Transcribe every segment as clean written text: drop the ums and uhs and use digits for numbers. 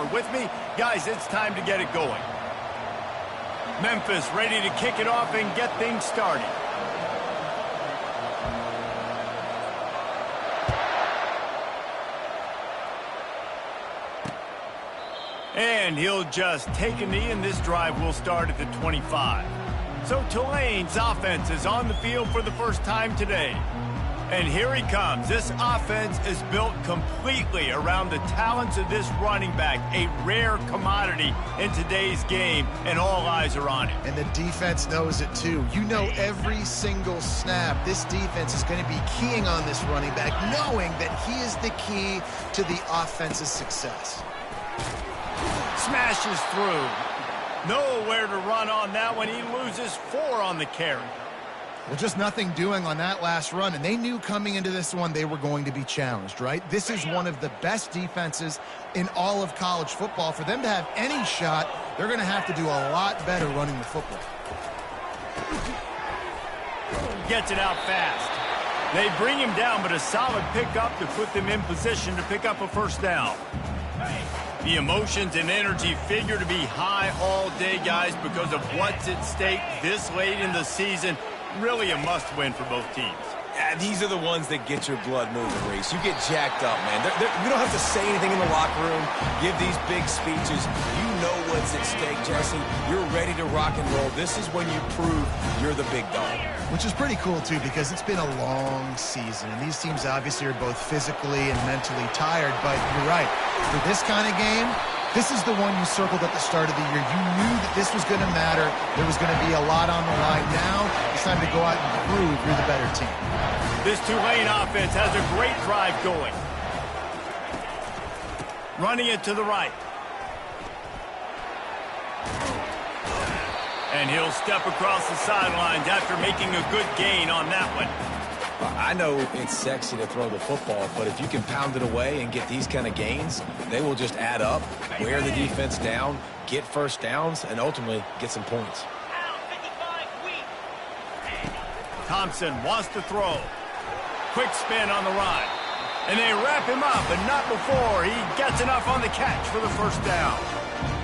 Hammer with me? Guys, it's time to get it going. Memphis ready to kick it off and get things started. And he'll just take a knee, and this drive will start at the 25. So Tulane's offense is on the field for the first time today. And here he comes. This offense is built completely around the talents of this running back, a rare commodity in today's game, and all eyes are on him. And the defense knows it too. You know every single snap, this defense is going to be keying on this running back, knowing that he is the key to the offense's success. Smashes through. Nowhere to run on that one. He loses 4 on the carry. Well, just nothing doing on that last run, and they knew coming into this one they were going to be challenged, right? This is one of the best defenses in all of college football. For them to have any shot, they're going to have to do a lot better running the football. Gets it out fast. They bring him down, but a solid pickup to put them in position to pick up a first down. The emotions and energy figure to be high all day, guys, because of what's at stake this late in the season. Really a must-win for both teams. Yeah, these are the ones that get your blood moving, Reese. You get jacked up, man. We don't have to say anything in the locker room, give these big speeches. You know what's at stake, Jesse. You're ready to rock and roll. This is when you prove you're the big dog. Which is pretty cool, too, because it's been a long season. And these teams obviously are both physically and mentally tired. But you're right. For this kind of game, this is the one you circled at the start of the year. You knew that this was going to matter. There was going to be a lot on the line. Now it's time to go out and prove you're the better team. This Tulane offense has a great drive going. Running it to the right. And he'll step across the sidelines after making a good gain on that one. I know it's sexy to throw the football, but if you can pound it away and get these kind of gains, they will just add up, wear the defense down, get first downs, and ultimately get some points. Thompson wants to throw. Quick spin on the run. And they wrap him up, but not before he gets enough on the catch for the first down.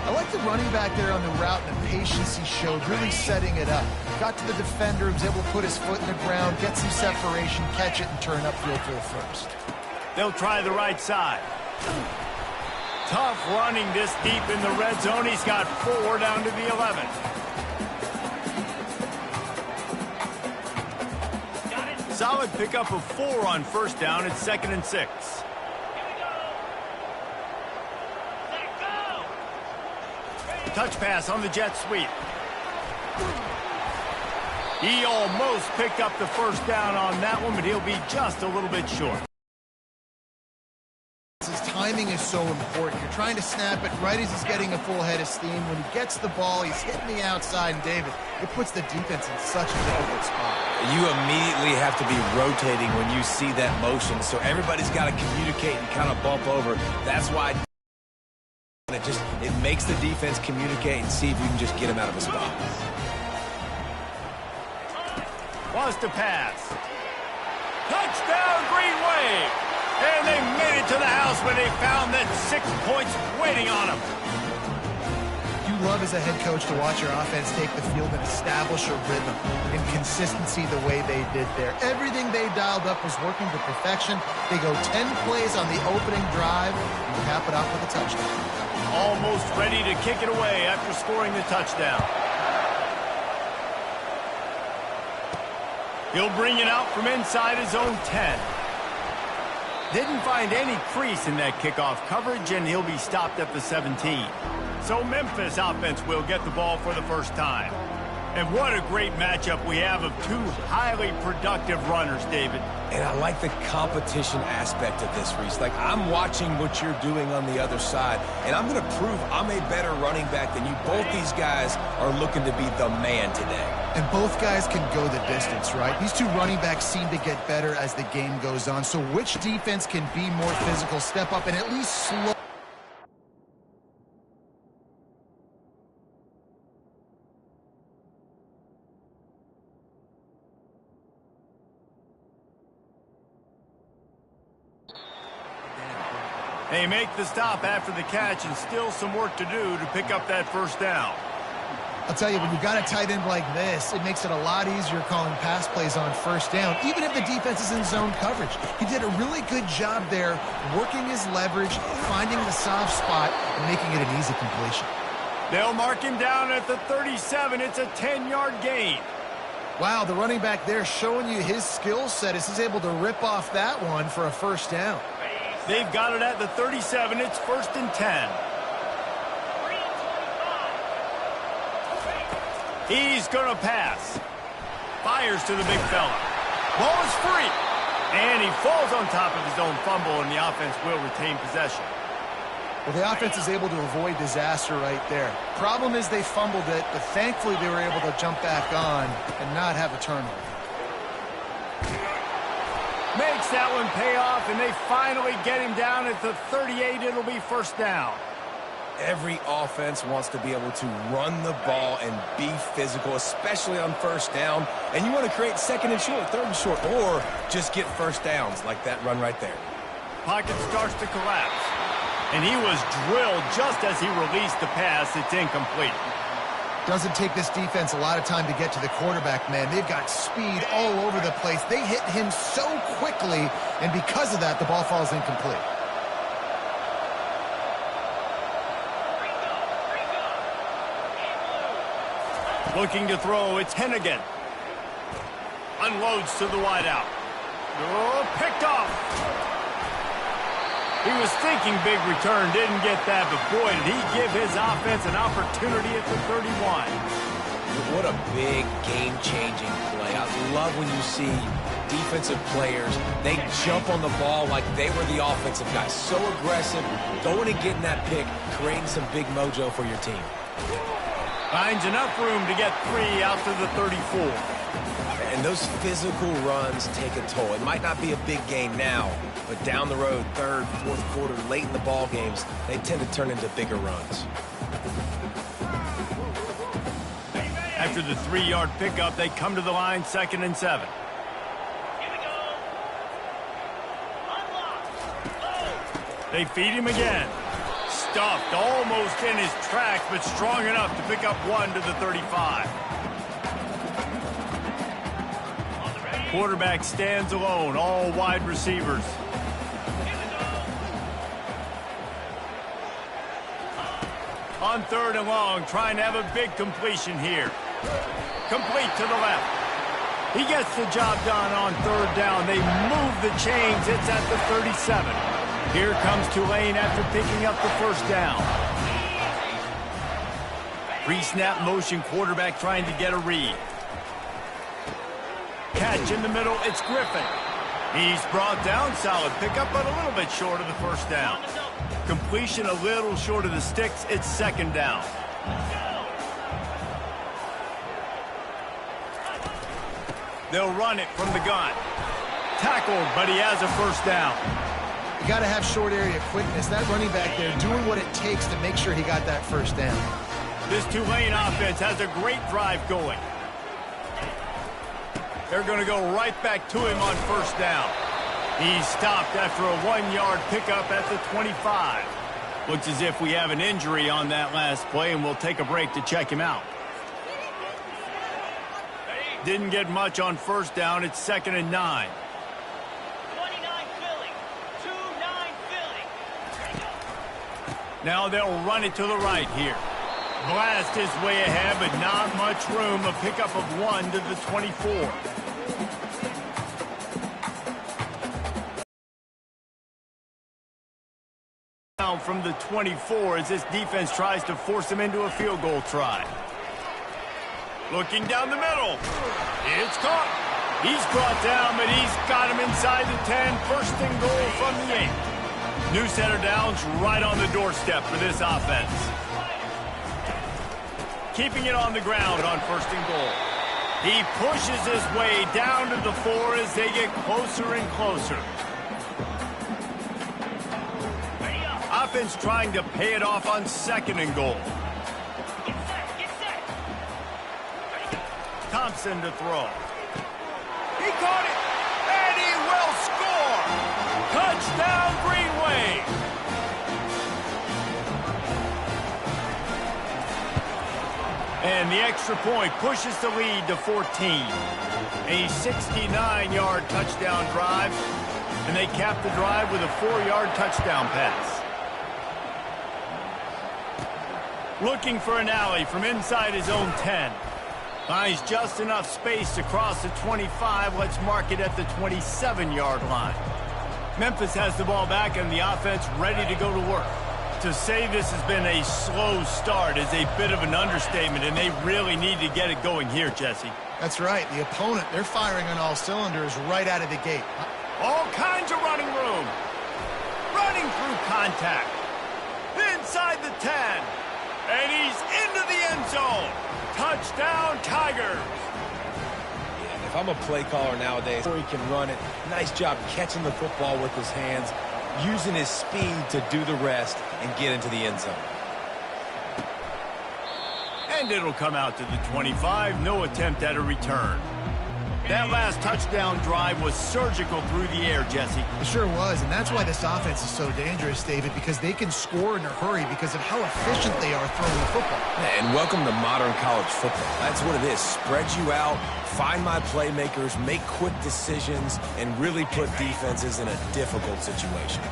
I like the running back there on the route and the patience he showed, really setting it up. Got to the defender, was able to put his foot in the ground, get some separation, catch it, and turn upfield for the first. They'll try the right side. Tough running this deep in the red zone. He's got 4 down to the 11. Solid pickup of 4 on first down. It's 2nd and 6. Touch pass on the jet sweep. He almost picked up the first down on that one, but he'll be just a little bit short. His timing is so important. You're trying to snap it right as he's getting a full head of steam. When he gets the ball, he's hitting the outside, and David, it puts the defense in such a difficult spot. You immediately have to be rotating when you see that motion, so everybody's got to communicate and kind of bump over. That's why it makes the defense communicate and see if you can just get him out of a spot. Wants to pass. Touchdown, Green Wave! And they made it to the house when they found that 6 points waiting on them. You love as a head coach to watch your offense take the field and establish a rhythm and consistency the way they did there. Everything they dialed up was working to perfection. They go 10 plays on the opening drive and cap it off with a touchdown. Almost ready to kick it away after scoring the touchdown. He'll bring it out from inside his own 10. Didn't find any crease in that kickoff coverage, and he'll be stopped at the 17. So Memphis offense will get the ball for the first time. And what a great matchup we have of 2 highly productive runners, David. And I like the competition aspect of this, Reese. Like, I'm watching what you're doing on the other side, and I'm going to prove I'm a better running back than you. Both these guys are looking to be the man today. And both guys can go the distance, right? These 2 running backs seem to get better as the game goes on. So which defense can be more physical, step up, and at least slow? They make the stop after the catch and still some work to do to pick up that first down. I'll tell you, when you've got a tight end like this, it makes it a lot easier calling pass plays on first down, even if the defense is in zone coverage. He did a really good job there, working his leverage, finding the soft spot, and making it an easy completion. They'll mark him down at the 37. It's a 10-yard gain. Wow, the running back there showing you his skill set as he's able to rip off that one for a first down. They've got it at the 37. It's 1st and 10. He's going to pass. Fires to the big fella. Ball is free. And he falls on top of his own fumble, and the offense will retain possession. Well, the offense is able to avoid disaster right there. Problem is they fumbled it, but thankfully they were able to jump back on and not have a turnover. Makes that one pay off, and they finally get him down at the 38. It'll be first down. Every offense wants to be able to run the ball and be physical, especially on first down. And you want to create 2nd and short, 3rd and short, or just get first downs like that run right there. Pocket starts to collapse. And he was drilled just as he released the pass. It's incomplete. Doesn't take this defense a lot of time to get to the quarterback, man. They've got speed all over the place. They hit him so quickly, and because of that, the ball falls incomplete. Looking to throw, it's Hennigan. Unloads to the wideout. Oh, picked off. He was thinking big return, didn't get that, but boy, did he give his offense an opportunity at the 31. What a big game-changing play. I love when you see defensive players, they jump on the ball like they were the offensive guys. So aggressive, going and getting that pick, creating some big mojo for your team. Finds enough room to get 3 out to the 34. And those physical runs take a toll. It might not be a big game now, but down the road, 3rd, 4th quarter, late in the ball games, they tend to turn into bigger runs. After the 3-yard pickup, they come to the line, 2nd and 7. They feed him again. Stuffed almost in his tracks, but strong enough to pick up 1 to the 35. Quarterback stands alone, all wide receivers. On 3rd and long, trying to have a big completion here. Complete to the left. He gets the job done on 3rd down. They move the chains. It's at the 37. Here comes Tulane after picking up the first down. Pre-snap motion, quarterback trying to get a read. Catch in the middle, it's Griffin. He's brought down, solid pickup, but a little bit short of the first down. Completion a little short of the sticks, it's 2nd down. They'll run it from the gun. Tackled, but he has a first down. You got to have short area quickness. That running back there doing what it takes to make sure he got that first down. This Tulane offense has a great drive going. They're going to go right back to him on first down. He's stopped after a 1-yard pickup at the 25. Looks as if we have an injury on that last play, and we'll take a break to check him out. Didn't get much on first down. It's 2nd and 9. 29 filling. 2-9 filling. Now they'll run it to the right here. Blast his way ahead, but not much room. A pickup of 1 to the 24. Down from the 24 as this defense tries to force him into a field goal try. Looking down the middle. It's caught. He's brought down, but he's got him inside the 10. 1st and goal from the 8. New set of downs right on the doorstep for this offense. Keeping it on the ground on 1st and goal. He pushes his way down to the 4 as they get closer and closer. Offense trying to pay it off on 2nd and goal. Thompson to throw. He caught it, and he will score! Touchdown, Green Wave! And the extra point pushes the lead to 14. A 69-yard touchdown drive, and they cap the drive with a 4-yard touchdown pass. Looking for an alley from inside his own 10. Finds just enough space to cross the 25. Let's mark it at the 27-yard line. Memphis has the ball back and the offense ready to go to work. To say this has been a slow start is a bit of an understatement, and they really need to get it going here, Jesse. That's right. The opponent, they're firing on all cylinders right out of the gate. All kinds of running room. Running through contact. Inside the 10. And he's into the end zone. Touchdown, Tigers. If I'm a play caller nowadays, he can run it. Nice job catching the football with his hands, using his speed to do the rest and get into the end zone. And it'll come out to the 25. No attempt at a return. That last touchdown drive was surgical through the air, Jesse. It sure was, and that's why this offense is so dangerous, David, because they can score in a hurry because of how efficient they are throwing the football. And welcome to modern college football. That's what it is. Spread you out, find my playmakers, make quick decisions, and really put defenses in a difficult situation.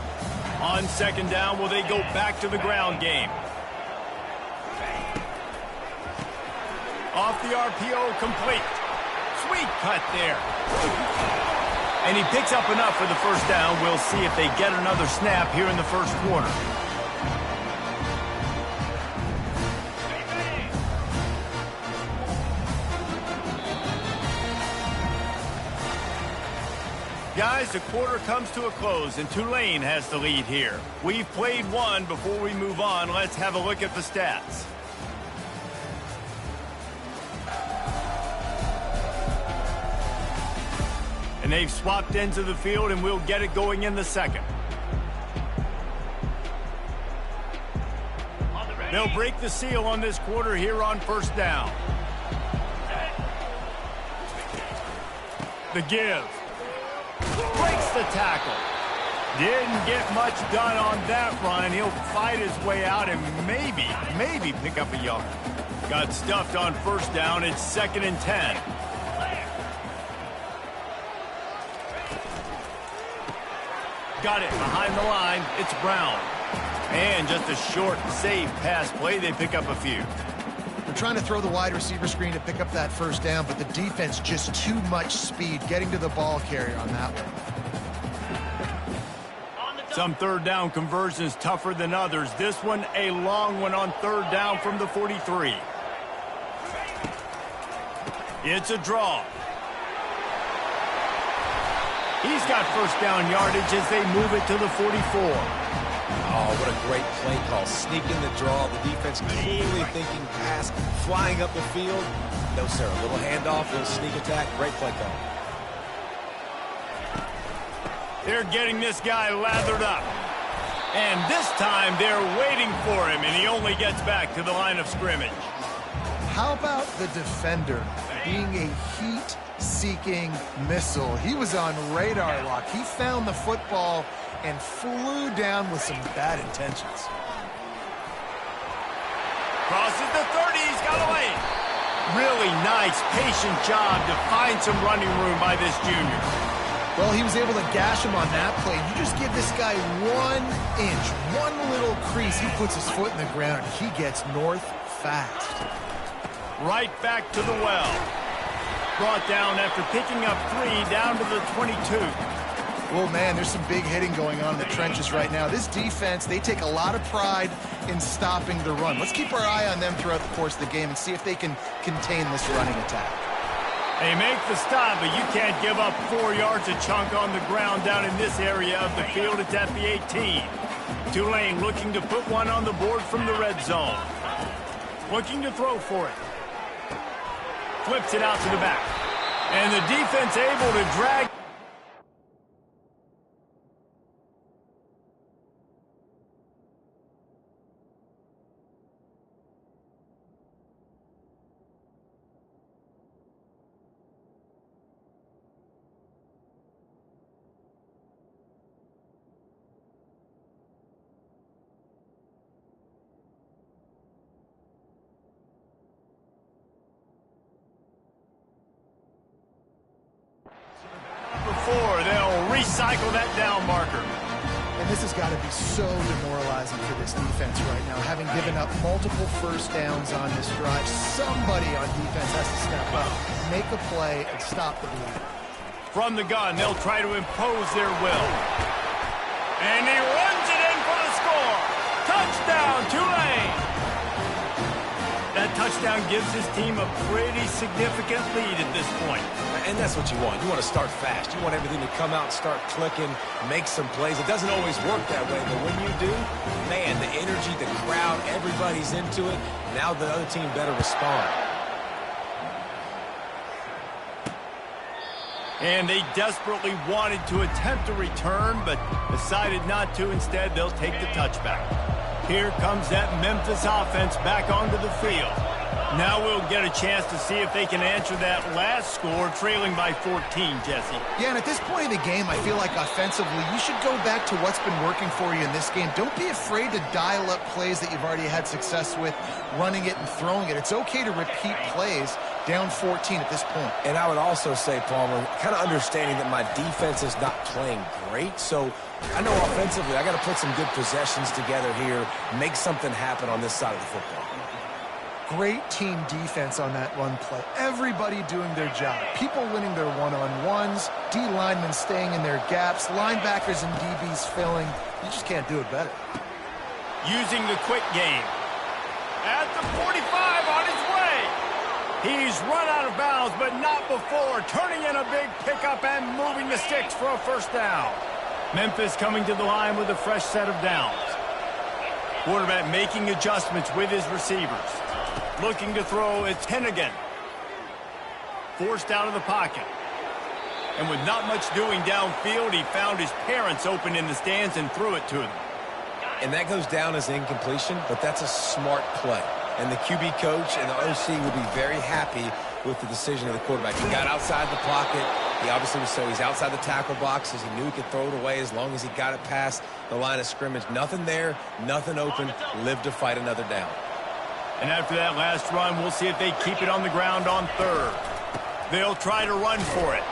On second down, will they go back to the ground game? Off the RPO, complete. Sweet cut there. And he picks up enough for the first down. We'll see if they get another snap here in the first quarter. Guys, the quarter comes to a close, and Tulane has the lead here. We've played one. Before we move on, let's have a look at the stats. And they've swapped ends of the field, and we'll get it going in the second. They'll break the seal on this quarter here on first down. The give. Breaks the tackle. Didn't get much done on that run. He'll fight his way out and maybe pick up a yard. Got stuffed on first down. It's 2nd and 10. Got it behind the line. It's Brown. And just a short, safe pass play. They pick up a few. They're trying to throw the wide receiver screen to pick up that first down, but the defense just too much speed getting to the ball carrier on that one. Some third down conversions tougher than others. This one a long one on third down from the 43. It's a draw. He's got first down yardage as they move it to the 44. Oh, what a great play call. Sneaking the draw. The defense clearly thinking pass, flying up the field. No, sir. A little handoff, a little sneak attack. Great play call. They're getting this guy lathered up. And this time they're waiting for him, and he only gets back to the line of scrimmage. How about the defender being a heat-seeking missile? He was on radar lock. He found the football and flew down with some bad intentions. Crosses the 30. He's got away. Really nice, patient job to find some running room by this junior. Well, he was able to gash him on that play. You just give this guy 1 inch, one little crease. He puts his foot in the ground. He gets north fast. Right back to the well. Brought down after picking up 3 down to the 22. Well, man, there's some big hitting going on in the trenches right now. This defense, they take a lot of pride in stopping the run. Let's keep our eye on them throughout the course of the game and see if they can contain this running attack. They make the stop, but you can't give up 4 yards a chunk on the ground down in this area of the field. It's at the 18. Tulane looking to put one on the board from the red zone. Looking to throw for it. Flips it out to the back. And the defense able to drag. recycle that down marker. And this has got to be so demoralizing for this defense right now. Having given up multiple first downs on this drive, somebody on defense has to step up, make a play, and stop the bleed. From the gun, they'll try to impose their will. And he runs it in for the score. Touchdown, Tulane! That touchdown gives his team a pretty significant lead at this point. And that's what you want. You want to start fast. You want everything to come out and start clicking, make some plays. It doesn't always work that way, but when you do, man, the energy, the crowd, everybody's into it. Now the other team better respond. And they desperately wanted to attempt a return, but decided not to. Instead, they'll take the touchback. Here comes that Memphis offense back onto the field. Now we'll get a chance to see if they can answer that last score, trailing by 14, Jesse. Yeah, and at this point in the game, I feel like offensively, you should go back to what's been working for you in this game. Don't be afraid to dial up plays that you've already had success with, running it and throwing it. It's okay to repeat plays down 14 at this point. And I would also say, Palmer, kind of understanding that my defense is not playing great, so I know offensively I got to put some good possessions together here, make something happen on this side of the football. Great team defense on that run play. Everybody doing their job. People winning their one-on-ones, D linemen staying in their gaps, linebackers and DBs filling. You just can't do it better. Using the quick game. At the 45 on his way. He's run out of bounds, but not before. Turning in a big pickup and moving the sticks for a first down. Memphis coming to the line with a fresh set of downs. Quarterback making adjustments with his receivers. Looking to throw, it's Hennigan. Forced out of the pocket. And with not much doing downfield, he found his parents open in the stands and threw it to them. And that goes down as incompletion, but that's a smart play. And the QB coach and the OC will be very happy with the decision of the quarterback. He got outside the pocket. He obviously was so he's outside the tackle boxes. He knew he could throw it away as long as he got it past the line of scrimmage. Nothing there, nothing open. Live to fight another down. And after that last run, we'll see if they keep it on the ground on third. They'll try to run for it.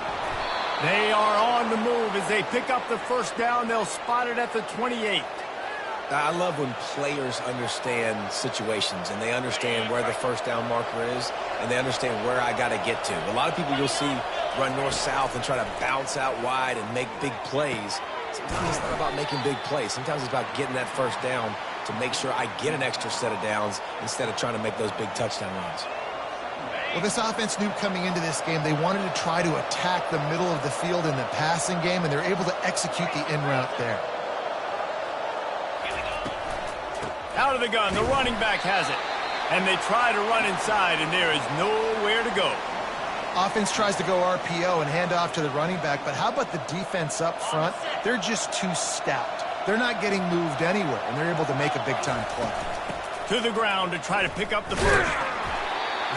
They are on the move. As they pick up the first down, they'll spot it at the 28. I love when players understand situations and they understand where the first down marker is and they understand where I got to get to. A lot of people you'll see run north-south and try to bounce out wide and make big plays. Sometimes it's not about making big plays. Sometimes it's about getting that first down to make sure I get an extra set of downs instead of trying to make those big touchdown runs. Well, this offense knew coming into this game they wanted to try to attack the middle of the field in the passing game, and they're able to execute the in route there. Out of the gun, the running back has it. And they try to run inside, and there is nowhere to go. Offense tries to go RPO and hand off to the running back, but how about the defense up front? They're just too stout. They're not getting moved anywhere, and they're able to make a big-time play. To the ground to try to pick up the first.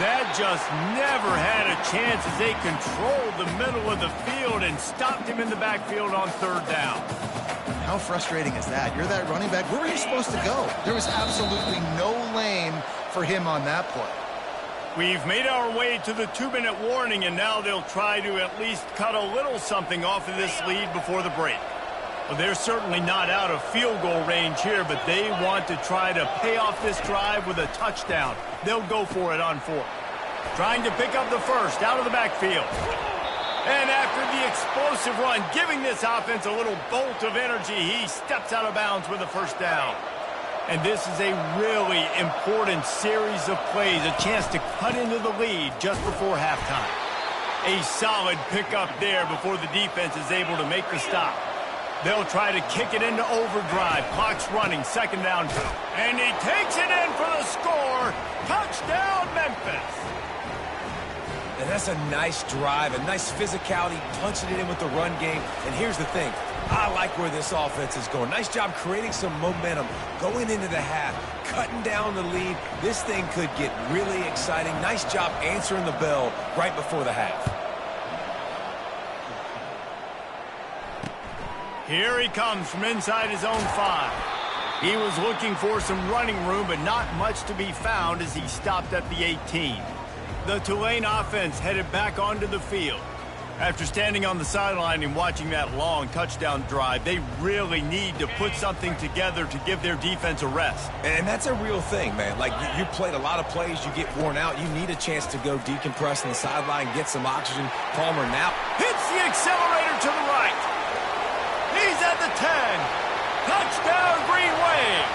That just never had a chance as they controlled the middle of the field and stopped him in the backfield on third down. How frustrating is that? You're that running back. Where were you supposed to go? There was absolutely no lane for him on that play. We've made our way to the 2-minute warning, and now they'll try to at least cut a little something off of this lead before the break. Well, they're certainly not out of field goal range here, but they want to try to pay off this drive with a touchdown. They'll go for it on fourth. Trying to pick up the first out of the backfield. And after the explosive run, giving this offense a little bolt of energy, he steps out of bounds with a first down. And this is a really important series of plays, a chance to cut into the lead just before halftime. A solid pickup there before the defense is able to make the stop. They'll try to kick it into overdrive. Clock's running, second down. And he takes it in for the score. Touchdown, Memphis. And that's a nice drive, a nice physicality, punching it in with the run game. And here's the thing. I like where this offense is going. Nice job creating some momentum, going into the half, cutting down the lead. This thing could get really exciting. Nice job answering the bell right before the half. Here he comes from inside his own 5. He was looking for some running room, but not much to be found as he stopped at the 18. The Tulane offense headed back onto the field. After standing on the sideline and watching that long touchdown drive, they really need to put something together to give their defense a rest. And that's a real thing, man. Like, you played a lot of plays, you get worn out, you need a chance to go decompress on the sideline, get some oxygen. Palmer now hits the accelerator to the right. He's at the 10. Touchdown, Green Wave.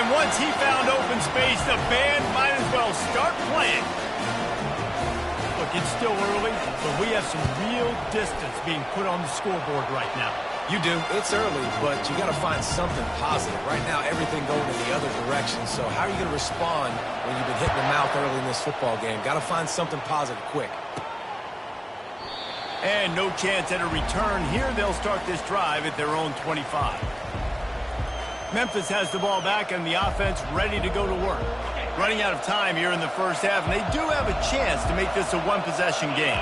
And once he found open space, the band might as well start playing. Look, it's still early, but we have some real distance being put on the scoreboard right now. You do. It's early, but you got to find something positive. Right now, everything going in the other direction. So how are you going to respond when you've been hit in the mouth early in this football game? Got to find something positive quick. And no chance at a return here. They'll start this drive at their own 25. Memphis has the ball back and the offense ready to go to work. Running out of time here in the first half, and they do have a chance to make this a one-possession game.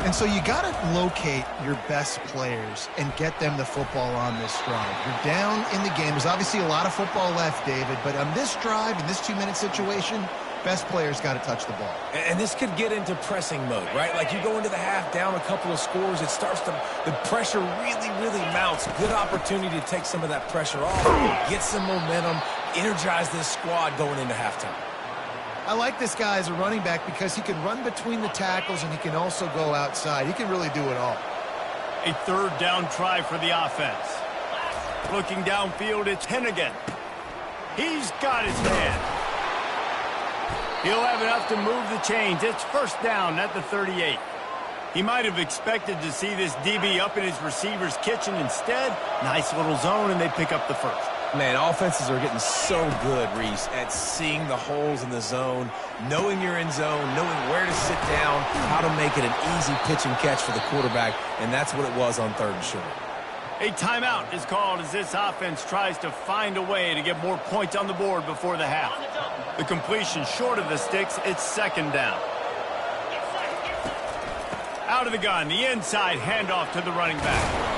And so you got to locate your best players and get them the football on this drive. You're down in the game. There's obviously a lot of football left, David, but on this drive, in this 2-minute situation, best players got to touch the ball. And this could get into pressing mode, right? Like, you go into the half down a couple of scores, it starts to, the pressure really mounts. Good opportunity to take some of that pressure off, get some momentum, energize this squad going into halftime. I like this guy as a running back because he can run between the tackles and he can also go outside. He can really do it all. A third down try for the offense. Looking downfield, it's Hennigan. He's got his man. He'll have enough to move the chains. It's first down at the 38. He might have expected to see this DB up in his receiver's kitchen. Instead, nice little zone, and they pick up the first. Man, offenses are getting so good, Reese, at seeing the holes in the zone, knowing you're in zone, knowing where to sit down, how to make it an easy pitch and catch for the quarterback, and that's what it was on 3rd and short. A timeout is called as this offense tries to find a way to get more points on the board before the half. The completion short of the sticks, it's 2nd down. Out of the gun, the inside handoff to the running back.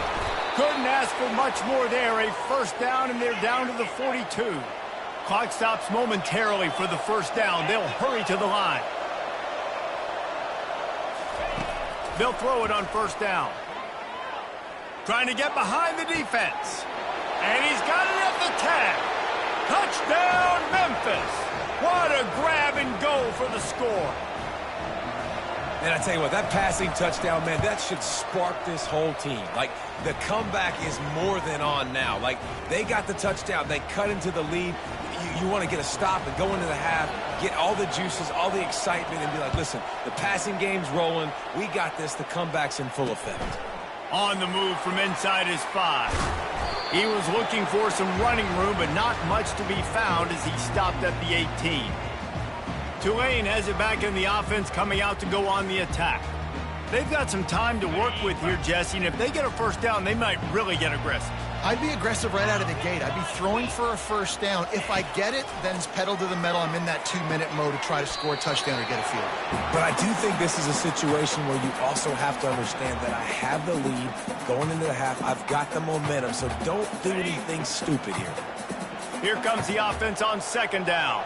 Couldn't ask for much more there. A first down, and they're down to the 42. Clock stops momentarily for the first down. They'll hurry to the line. They'll throw it on first down. Trying to get behind the defense. And he's got it at the 10. Touchdown, Memphis. What a grab and go for the score. And I tell you what, that passing touchdown, man, that should spark this whole team. Like, the comeback is more than on now. Like, they got the touchdown. They cut into the lead. You want to get a stop and go into the half, get all the juices, all the excitement, and be like, listen, the passing game's rolling. We got this. The comeback's in full effect. On the move from inside his 5. He was looking for some running room, but not much to be found as he stopped at the 18. Tulane has it back in the offense, coming out to go on the attack. They've got some time to work with here, Jesse, and if they get a first down, they might really get aggressive. I'd be aggressive right out of the gate. I'd be throwing for a first down. If I get it, then it's pedal to the metal. I'm in that 2-minute mode to try to score a touchdown or get a field. But I do think this is a situation where you also have to understand that I have the lead going into the half. I've got the momentum, so don't do anything stupid here. Here comes the offense on 2nd down.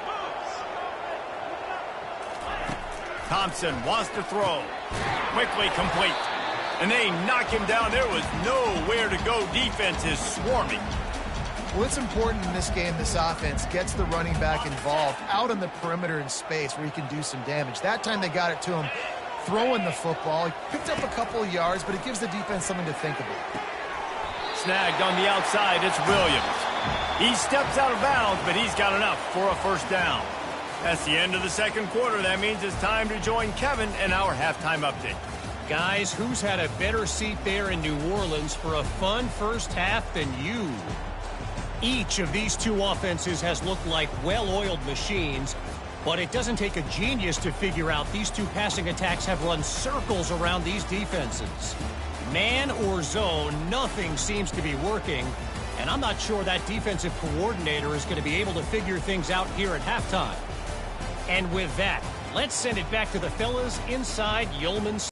Thompson wants to throw. Quickly complete. And they knock him down. There was nowhere to go. Defense is swarming. Well, it's important in this game, this offense gets the running back involved out on the perimeter in space where he can do some damage. That time they got it to him throwing the football. He picked up a couple of yards, but it gives the defense something to think about. Snagged on the outside, it's Williams. He steps out of bounds, but he's got enough for a first down. That's the end of the 2nd quarter. That means it's time to join Kevin in our halftime update. Guys, who's had a better seat there in New Orleans for a fun first half than you? Each of these two offenses has looked like well-oiled machines, but it doesn't take a genius to figure out these two passing attacks have run circles around these defenses. Man or zone, nothing seems to be working, and I'm not sure that defensive coordinator is going to be able to figure things out here at halftime. And with that, let's send it back to the fellas inside Yeoman's.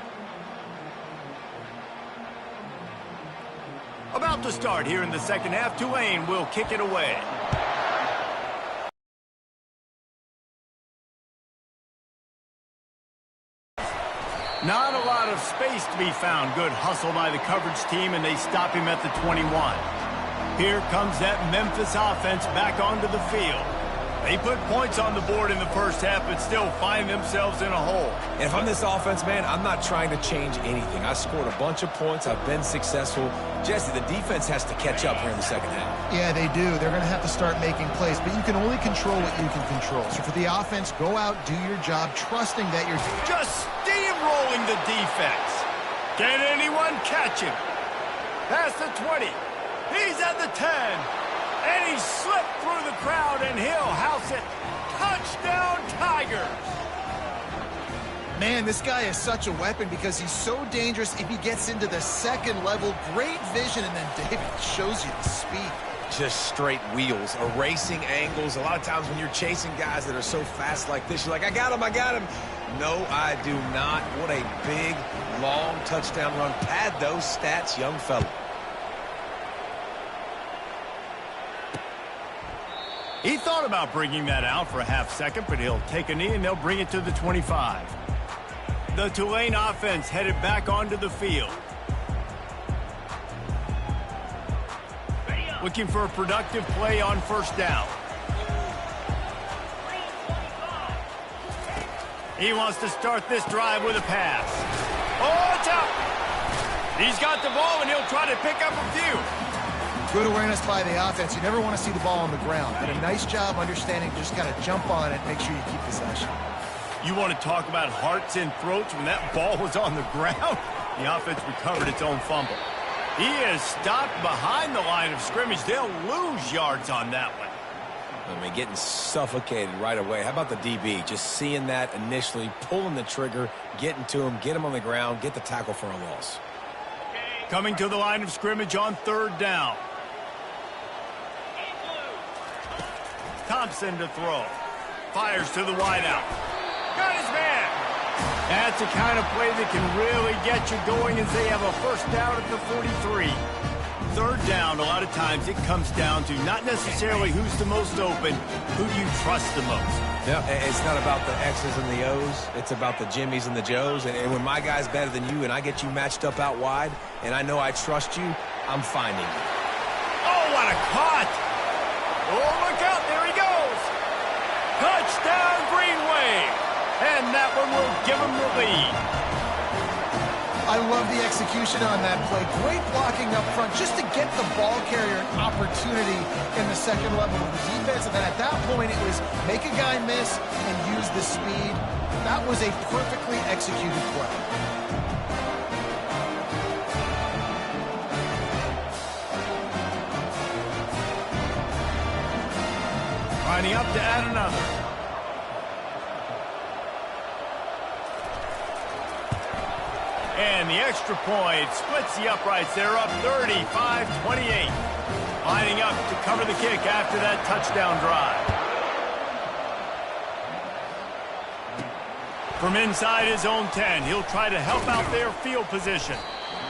About to start here in the 2nd half, Tulane will kick it away. Not a lot of space to be found. Good hustle by the coverage team, and they stop him at the 21. Here comes that Memphis offense back onto the field. They put points on the board in the first half, but still find themselves in a hole. And if I'm this offense, man, I'm not trying to change anything. I scored a bunch of points. I've been successful. Jesse, the defense has to catch up here in the second half. Yeah, they do. They're going to have to start making plays, but you can only control what you can control. So for the offense, go out, do your job, trusting that you're just steamrolling the defense. Can anyone catch him? Past the 20. He's at the 10. And he slipped through the crowd, and he'll house it. Touchdown, Tigers! Man, this guy is such a weapon because he's so dangerous if he gets into the second level. Great vision, and then David shows you the speed. Just straight wheels, erasing angles. A lot of times when you're chasing guys that are so fast like this, you're like, I got him, I got him. No, I do not. What a big, long touchdown run. Pad those stats, young fella. He thought about bringing that out for a half second, but he'll take a knee and they'll bring it to the 25. The Tulane offense headed back onto the field. Looking for a productive play on first down. He wants to start this drive with a pass. Oh, it's out! He's got the ball and he'll try to pick up a few. Good awareness by the offense. You never want to see the ball on the ground. Did a nice job understanding just kind of jump on it, make sure you keep possession. You want to talk about hearts and throats when that ball was on the ground? The offense recovered its own fumble. He is stopped behind the line of scrimmage. They'll lose yards on that one. I mean, getting suffocated right away. How about the DB? Just seeing that initially, pulling the trigger, getting to him, get him on the ground, get the tackle for a loss. Coming to the line of scrimmage on third down. Thompson to throw. Fires to the wideout. Got his man. That's the kind of play that can really get you going as they have a first down at the 43. Third down, a lot of times it comes down to not necessarily who's the most open, who do you trust the most. Yeah, it's not about the X's and the O's. It's about the Jimmys and the Joes. And when my guy's better than you and I get you matched up out wide and I know I trust you, I'm finding you. Oh, what a cut! Oh, look out, there he goes! Touchdown, Green Wave! And that one will give him the lead. I love the execution on that play. Great blocking up front just to get the ball carrier an opportunity in the second level of the defense. And then at that point, it was make a guy miss and use the speed. That was a perfectly executed play. Lining up to add another. And the extra point splits the uprights. They're up 35-28. Lining up to cover the kick after that touchdown drive. From inside his own 10, he'll try to help out their field position.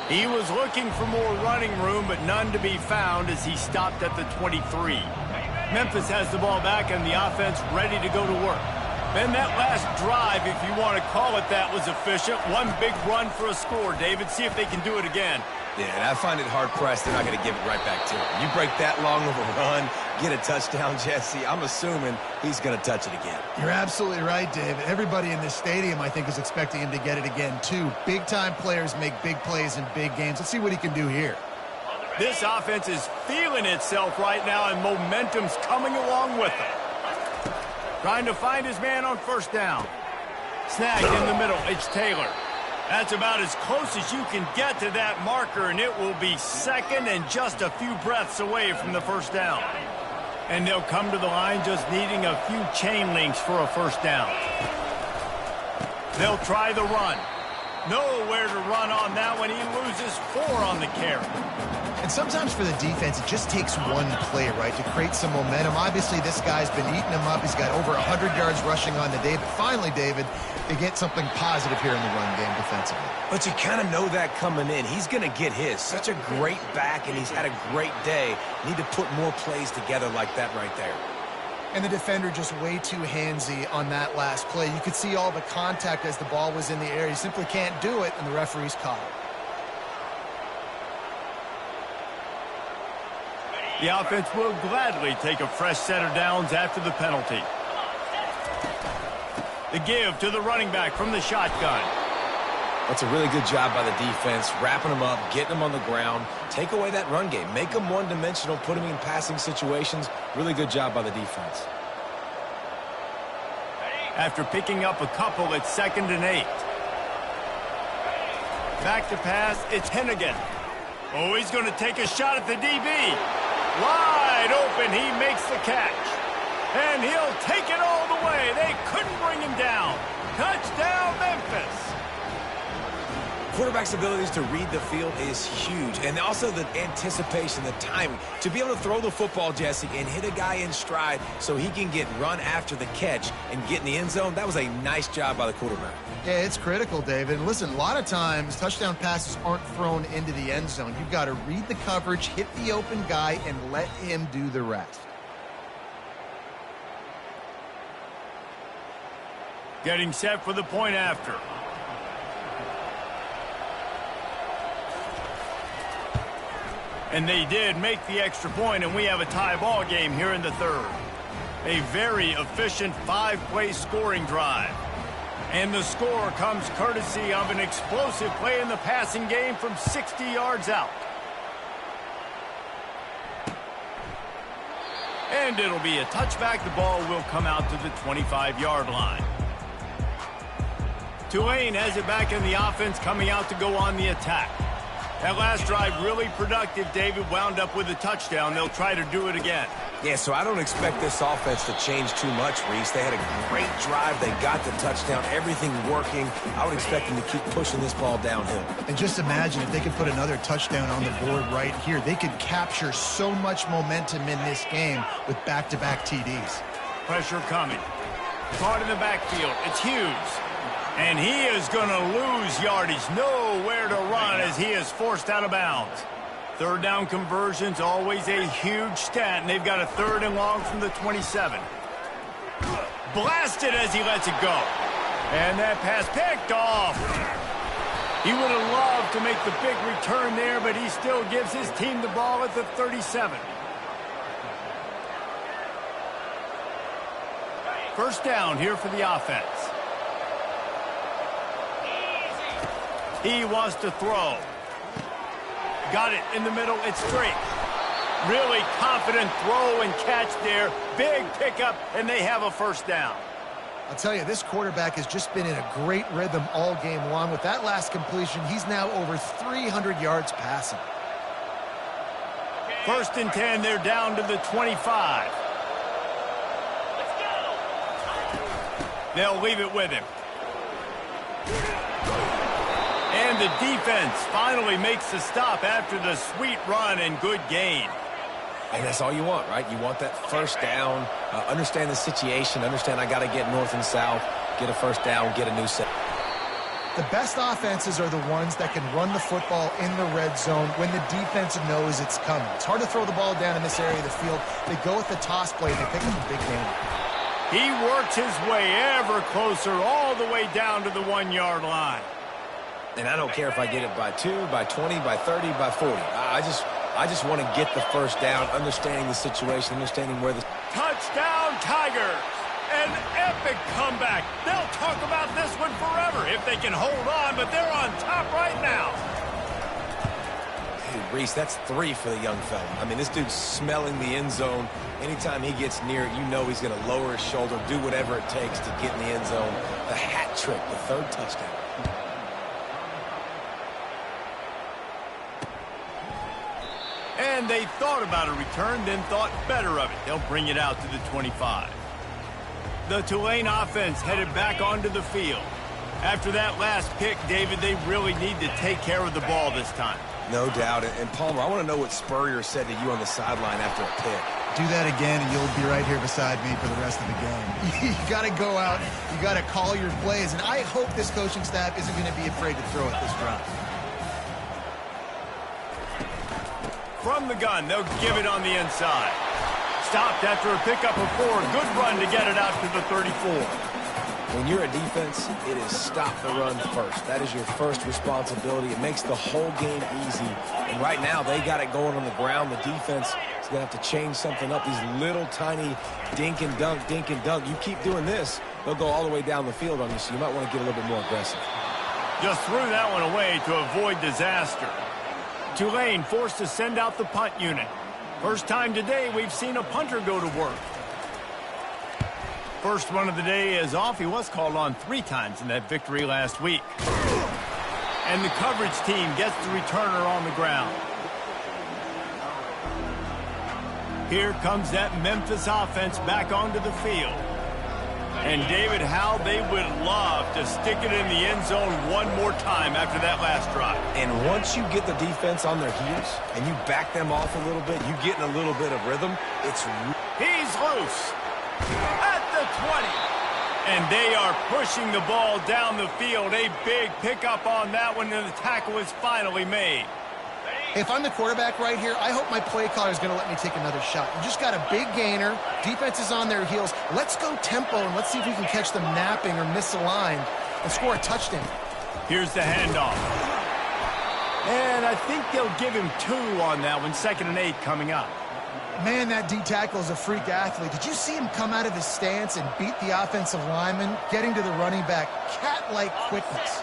He was looking for more running room, but none to be found as he stopped at the 23. Memphis has the ball back and the offense ready to go to work. And that last drive, if you want to call it that, was efficient. One big run for a score, David. See if they can do it again. Yeah, and I find it hard-pressed. They're not going to give it right back to him. You break that long of a run, get a touchdown, Jesse, I'm assuming he's going to touch it again. You're absolutely right, David. Everybody in this stadium, I think, is expecting him to get it again, too. Big-time players make big plays in big games. Let's see what he can do here. This offense is feeling itself right now, and momentum's coming along with it. Trying to find his man on first down. Snagged in the middle. It's Taylor. That's about as close as you can get to that marker, and it will be second and just a few breaths away from the first down. And they'll come to the line just needing a few chain links for a first down. They'll try the run. Nowhere to run on that one. He loses 4 on the carry. And sometimes for the defense, it just takes one play, right, to create some momentum. Obviously, this guy's been eating him up. He's got over 100 yards rushing on to David. Finally, David, they get something positive here in the run game defensively. But you kind of know that coming in. He's going to get his. Such a great back, and he's had a great day. Need to put more plays together like that right there. And the defender just way too handsy on that last play. You could see all the contact as the ball was in the air. He simply can't do it, and the referee's caught it. The offense will gladly take a fresh set of downs after the penalty. The give to the running back from the shotgun. That's a really good job by the defense, wrapping them up, getting them on the ground. Take away that run game. Make them one-dimensional, put them in passing situations. Really good job by the defense. After picking up a couple, it's 2nd and 8. Back to pass, it's Hennigan. Oh, he's going to take a shot at the DB. Wide open, he makes the catch. And he'll take it all the way. They couldn't bring him down. Touchdown, Memphis. Quarterback's abilities to read the field is huge. And also the anticipation, the timing. To be able to throw the football, Jesse, and hit a guy in stride so he can get run after the catch and get in the end zone, that was a nice job by the quarterback. Yeah, it's critical, David. And listen, a lot of times touchdown passes aren't thrown into the end zone. You've got to read the coverage, hit the open guy, and let him do the rest. Getting set for the point after. And they did make the extra point, and we have a tie ball game here in the 3rd. A very efficient 5-play scoring drive. And the score comes courtesy of an explosive play in the passing game from 60 yards out. And it'll be a touchback. The ball will come out to the 25-yard line. Tulane has it back in the offense, coming out to go on the attack. That last drive really productive. David wound up with a touchdown. They'll try to do it again. Yeah, so I don't expect this offense to change too much, Reese. They had a great drive. They got the touchdown. Everything working. I would expect them to keep pushing this ball downhill. And just imagine if they could put another touchdown on the board right here. They could capture so much momentum in this game with back-to-back TDs. Pressure coming. Caught in the backfield. It's Hughes. And he is going to lose yardage. Nowhere to run as he is forced out of bounds. 3rd down conversions, always a huge stat, and they've got a 3rd and long from the 27. Blasted as he lets it go. And that pass picked off. He would have loved to make the big return there, but he still gives his team the ball at the 37. 1st down here for the offense. He wants to throw. Got it in the middle. It's straight. Really confident throw and catch there. Big pickup, and they have a 1st down. I'll tell you, this quarterback has just been in a great rhythm all game long. With that last completion, he's now over 300 yards passing. 1st and 10, they're down to the 25. Let's go. They'll leave it with him. And the defense finally makes the stop after the sweet run and good gain. And that's all you want, right? You want that 1st down, understand the situation, understand I got to get north and south, get a 1st down, get a new set. The best offenses are the ones that can run the football in the red zone when the defense knows it's coming. It's hard to throw the ball down in this area of the field. They go with the toss play, and they pick up a big gain. He works his way ever closer all the way down to the 1-yard line. And I don't care if I get it by 2, by 20, by 30, by 40. I just want to get the 1st down, understanding the situation, understanding where the... Touchdown, Tigers! An epic comeback. They'll talk about this one forever if they can hold on, but they're on top right now. Hey, Reese, that's 3 for the young fella. I mean, this dude's smelling the end zone. Anytime he gets near it, you know he's going to lower his shoulder, do whatever it takes to get in the end zone. The hat trick, the 3rd touchdown. And they thought about a return, then thought better of it. They'll bring it out to the 25. The Tulane offense headed back onto the field. After that last pick, David, they really need to take care of the ball this time. No doubt. And Palmer, I want to know what Spurrier said to you on the sideline after a pick. Do that again, and you'll be right here beside me for the rest of the game. You got to go out. You got to call your plays. And I hope this coaching staff isn't going to be afraid to throw at this drive. From the gun, they'll give it on the inside. Stopped after a pickup of 4. Good run to get it out to the 34. When you're a defense, it is stop the run first. That is your first responsibility. It makes the whole game easy. And right now, they got it going on the ground. The defense is going to have to change something up. These little tiny dink and dunk, dink and dunk. You keep doing this, they'll go all the way down the field on you, so you might want to get a little bit more aggressive. Just threw that one away to avoid disaster. Tulane forced to send out the punt unit. First time today we've seen a punter go to work. First one of the day is off. He was called on 3 times in that victory last week. And the coverage team gets the returner on the ground. Here comes that Memphis offense back onto the field. And David, how they would love to stick it in the end zone one more time after that last drive. And once you get the defense on their heels and you back them off a little bit, you get in a little bit of rhythm, He's loose at the 20. And they are pushing the ball down the field. A big pickup on that one, and the tackle is finally made. If I'm the quarterback right here, I hope my play caller is going to let me take another shot. You just got a big gainer. Defense is on their heels. Let's go tempo, and let's see if we can catch them napping or misaligned and score a touchdown. Here's the handoff. And I think they'll give him 2 on that one. 2nd and 8 coming up. Man, that D tackle is a freak athlete. Did you see him come out of his stance and beat the offensive lineman, getting to the running back? Cat-like quickness.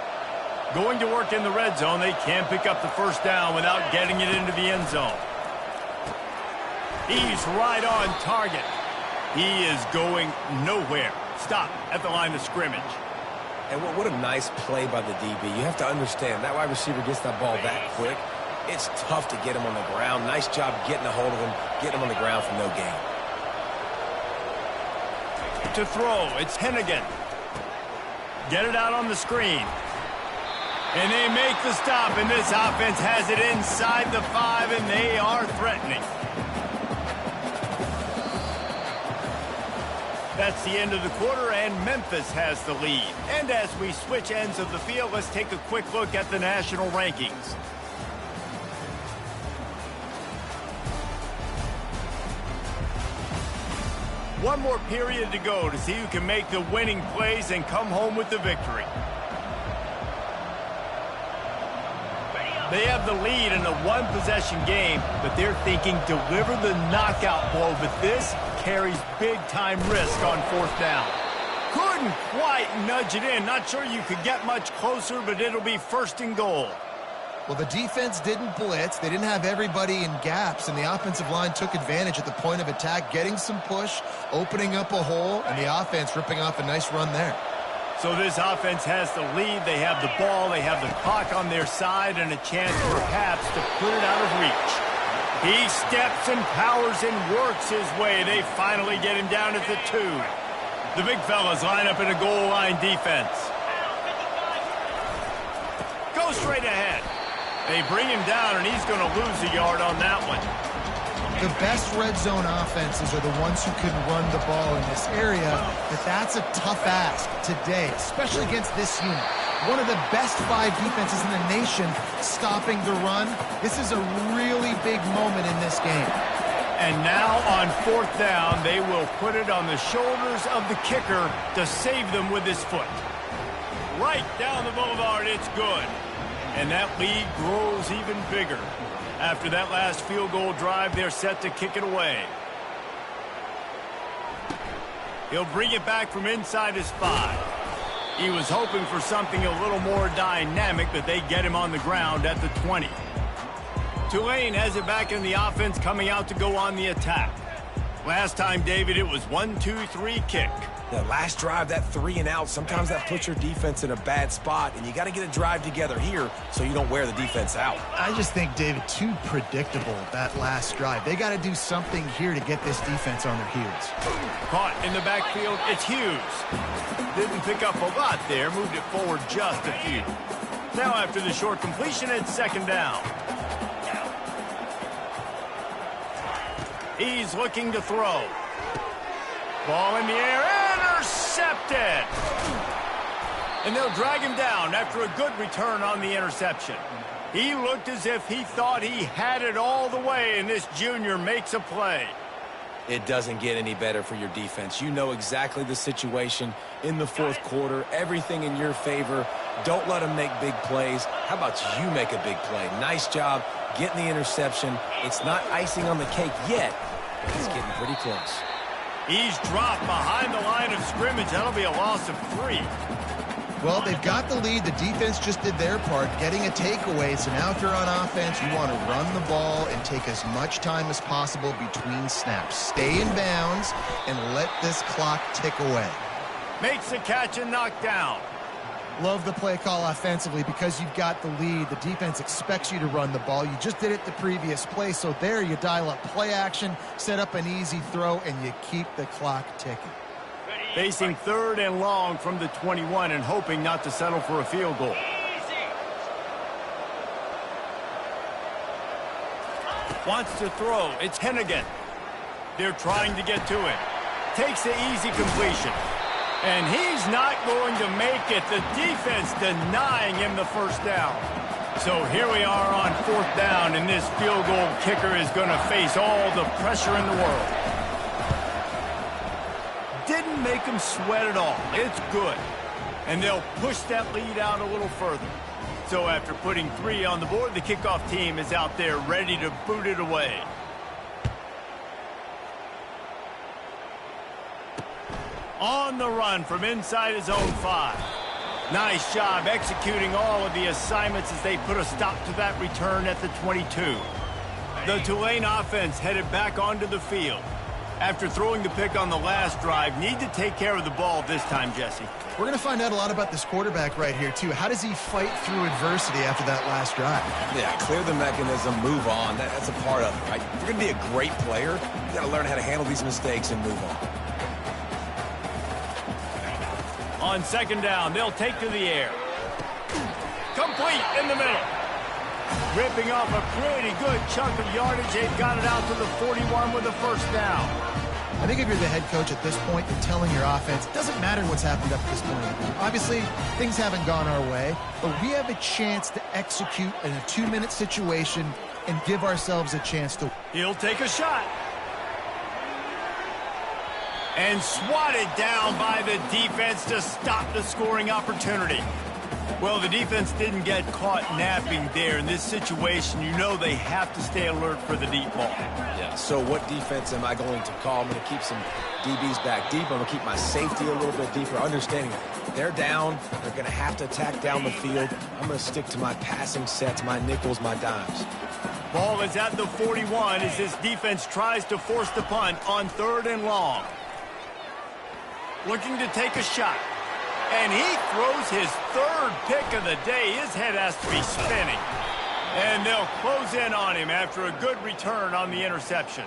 Going to work in the red zone. They can't pick up the first down without getting it into the end zone. He's right on target. He is going nowhere. Stop at the line of scrimmage. And what a nice play by the DB. You have to understand, that wide receiver gets that ball that quick. It's tough to get him on the ground. Nice job getting a hold of him, getting him on the ground for no gain. To throw, it's Hennigan. Get it out on the screen. And they make the stop, and this offense has it inside the 5, and they are threatening. That's the end of the quarter, and Memphis has the lead. And as we switch ends of the field, let's take a quick look at the national rankings. One more period to go to see who can make the winning plays and come home with the victory. They have the lead in a 1-possession game, but they're thinking deliver the knockout blow, but this carries big-time risk on 4th down. Couldn't quite nudge it in. Not sure you could get much closer, but it'll be 1st and goal. Well, the defense didn't blitz. They didn't have everybody in gaps, and the offensive line took advantage at the point of attack, getting some push, opening up a hole, and the offense ripping off a nice run there. So this offense has the lead. They have the ball. They have the clock on their side and a chance perhaps to put it out of reach. He steps and powers and works his way. They finally get him down at the 2. The big fellas line up in a goal line defense. Go straight ahead. They bring him down, and he's going to lose a yard on that one. The best red zone offenses are the ones who can run the ball in this area, but that's a tough ask today, especially against this unit. One of the best 5 defenses in the nation stopping the run. This is a really big moment in this game. And now on 4th down, they will put it on the shoulders of the kicker to save them with his foot. Right down the boulevard, it's good. And that lead grows even bigger. After that last field goal drive, they're set to kick it away. He'll bring it back from inside his 5. He was hoping for something a little more dynamic, but they get him on the ground at the 20. Tulane has it back in the offense, coming out to go on the attack. Last time, David, it was 1-2-3 kick. That last drive, that 3 and out, sometimes that puts your defense in a bad spot, and you got to get a drive together here so you don't wear the defense out. I just think, David, too predictable, that last drive. They got to do something here to get this defense on their heels. Caught in the backfield, it's Hughes. Didn't pick up a lot there, moved it forward just a few. Now after the short completion, it's 2nd down. He's looking to throw. Ball in the air, intercepted! And they'll drag him down after a good return on the interception. He looked as if he thought he had it all the way, and this junior makes a play. It doesn't get any better for your defense. You know exactly the situation in the fourth quarter, everything in your favor. Don't let them make big plays. How about you make a big play? Nice job getting the interception. It's not icing on the cake yet, but it's getting pretty close. He's dropped behind the line of scrimmage. That'll be a loss of 3. Well, they've got the lead. The defense just did their part, getting a takeaway. So now if you're on offense, you want to run the ball and take as much time as possible between snaps. Stay in bounds and let this clock tick away. Makes the catch and knocked down. Love the play call offensively because you've got the lead. The defense expects you to run the ball. You just did it the previous play, so there you dial up play action, set up an easy throw, and you keep the clock ticking. Facing 3rd and long from the 21 and hoping not to settle for a field goal. Wants to throw. It's Hennigan. They're trying to get to him. Takes the easy completion. And he's not going to make it. The defense denying him the first down. So here we are on 4th down, and this field goal kicker is going to face all the pressure in the world. Didn't make him sweat at all. It's good. And they'll push that lead out a little further. So after putting 3 on the board, the kickoff team is out there ready to boot it away. On the run from inside his own 5. Nice job executing all of the assignments as they put a stop to that return at the 22. The Tulane offense headed back onto the field. After throwing the pick on the last drive, need to take care of the ball this time, Jesse. We're going to find out a lot about this quarterback right here, too. How does he fight through adversity after that last drive? Yeah, clear the mechanism, move on. That's a part of it, right? If you're going to be a great player, you got to learn how to handle these mistakes and move on. On 2nd down, they'll take to the air. Complete in the middle. Ripping off a pretty good chunk of yardage. They've got it out to the 41 with the 1st down. I think if you're the head coach at this point, you're telling your offense, it doesn't matter what's happened up to this point. Obviously, things haven't gone our way, but we have a chance to execute in a 2-minute situation and give ourselves a chance to. He'll take a shot. And swatted down by the defense to stop the scoring opportunity. Well, the defense didn't get caught napping there. In this situation, you know they have to stay alert for the deep ball. Yeah, so what defense am I going to call? I'm going to keep some DBs back deep. I'm going to keep my safety a little bit deeper, understanding they're down. They're going to have to attack down the field. I'm going to stick to my passing sets, my nickels, my dimes. Ball is at the 41 as this defense tries to force the punt on 3rd and long. Looking to take a shot. And he throws his 3rd pick of the day. His head has to be spinning. And they'll close in on him after a good return on the interception.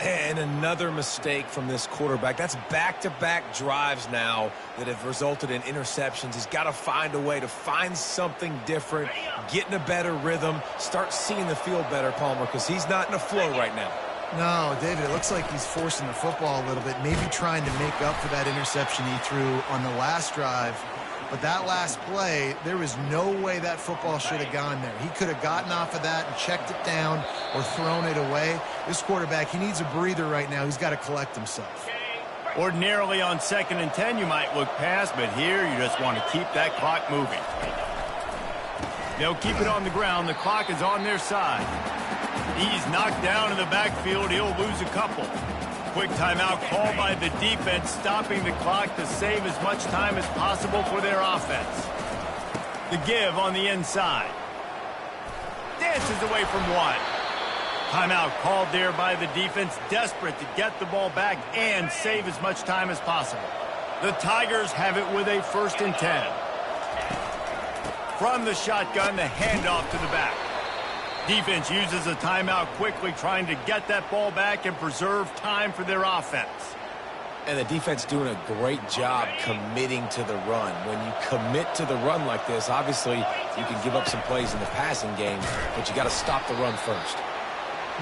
And another mistake from this quarterback. That's back-to-back drives now that have resulted in interceptions. He's got to find a way to find something different, get in a better rhythm, start seeing the field better, Palmer, because he's not in a flow right now. No, David, it looks like he's forcing the football a little bit, maybe trying to make up for that interception he threw on the last drive. But that last play, there was no way that football should have gone there. He could have gotten off of that and checked it down or thrown it away. This quarterback, he needs a breather right now. He's got to collect himself. Ordinarily on 2nd and 10, you might look past, but here you just want to keep that clock moving. They'll keep it on the ground. The clock is on their side. He's knocked down in the backfield. He'll lose a couple. Quick timeout called by the defense, stopping the clock to save as much time as possible for their offense. The give on the inside. Dances away from 1. Timeout called there by the defense, desperate to get the ball back and save as much time as possible. The Tigers have it with a 1st and 10. From the shotgun, the handoff to the back. Defense uses a timeout quickly, trying to get that ball back and preserve time for their offense. And the defense doing a great job committing to the run. When you commit to the run like this, obviously you can give up some plays in the passing game, but you got to stop the run first.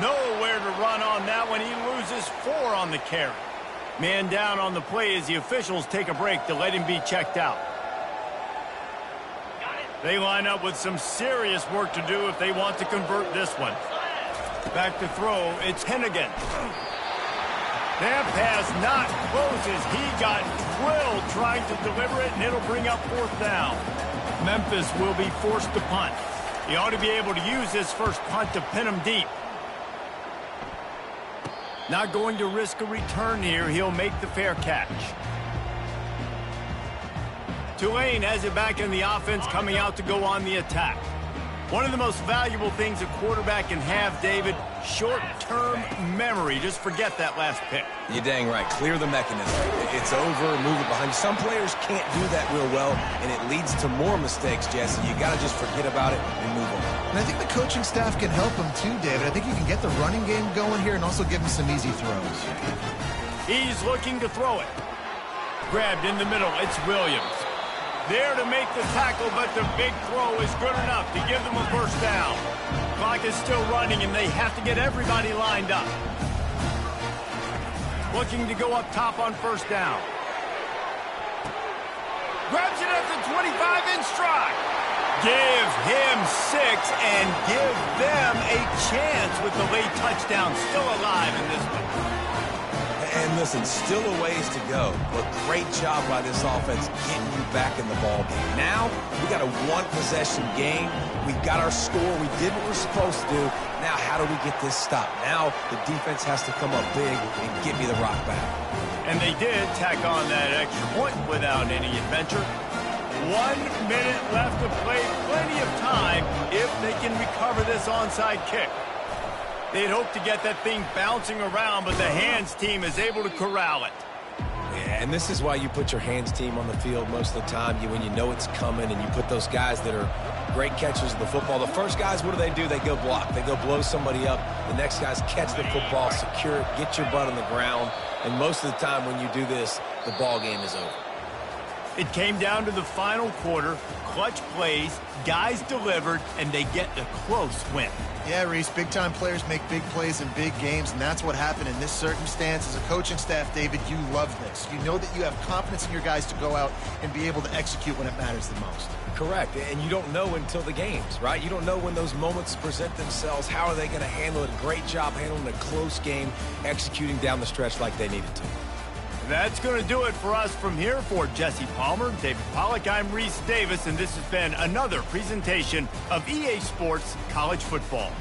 Nowhere to run on that one. He loses 4 on the carry. Man down on the play as the officials take a break to let him be checked out. They line up with some serious work to do if they want to convert this one. Back to throw, it's Hennigan. That pass not closes. He got drilled trying to deliver it, and it'll bring up 4th down. Memphis will be forced to punt. He ought to be able to use his first punt to pin him deep. Not going to risk a return here. He'll make the fair catch. Tulane has it back in the offense, coming out to go on the attack. One of the most valuable things a quarterback can have, David, short-term memory. Just forget that last pick. You're dang right. Clear the mechanism. It's over, move it behind you. Some players can't do that real well, and it leads to more mistakes, Jesse. You got to just forget about it and move on. And I think the coaching staff can help him too, David. I think you can get the running game going here and also give him some easy throws. He's looking to throw it. Grabbed in the middle. It's Williams. There to make the tackle, but the big throw is good enough to give them a first down. Clock is still running, and they have to get everybody lined up. Looking to go up top on first down. Grabs it at the 25 in stride. Give him 6 and give them a chance with the late touchdown. Still alive in this one. And listen, still a ways to go, but great job by this offense getting you back in the ball game. Now, we got a one-possession game. We got our score. We did what we're supposed to do. Now, how do we get this stopped? Now, the defense has to come up big and get me the rock back. And they did tack on that extra point without any adventure. 1 minute left to play. Plenty of time if they can recover this onside kick. They'd hope to get that thing bouncing around, but the hands team is able to corral it. Yeah, and this is why you put your hands team on the field most of the time. When you know it's coming, and you put those guys that are great catchers of the football. The first guys, what do? They go block. They go blow somebody up. The next guys catch the football, secure it, get your butt on the ground. And most of the time when you do this, the ball game is over. It came down to the final quarter. Clutch plays, guys delivered, and they get a close win. Yeah, Reese, big-time players make big plays in big games, and that's what happened in this circumstance. As a coaching staff, David, you love this. You know that you have confidence in your guys to go out and be able to execute when it matters the most. Correct, and you don't know until the games, right? You don't know when those moments present themselves. How are they going to handle it? Great job handling a close game, executing down the stretch like they needed to. That's going to do it for us from here. For Jesse Palmer, David Pollack, I'm Reese Davis, and this has been another presentation of EA Sports College Football.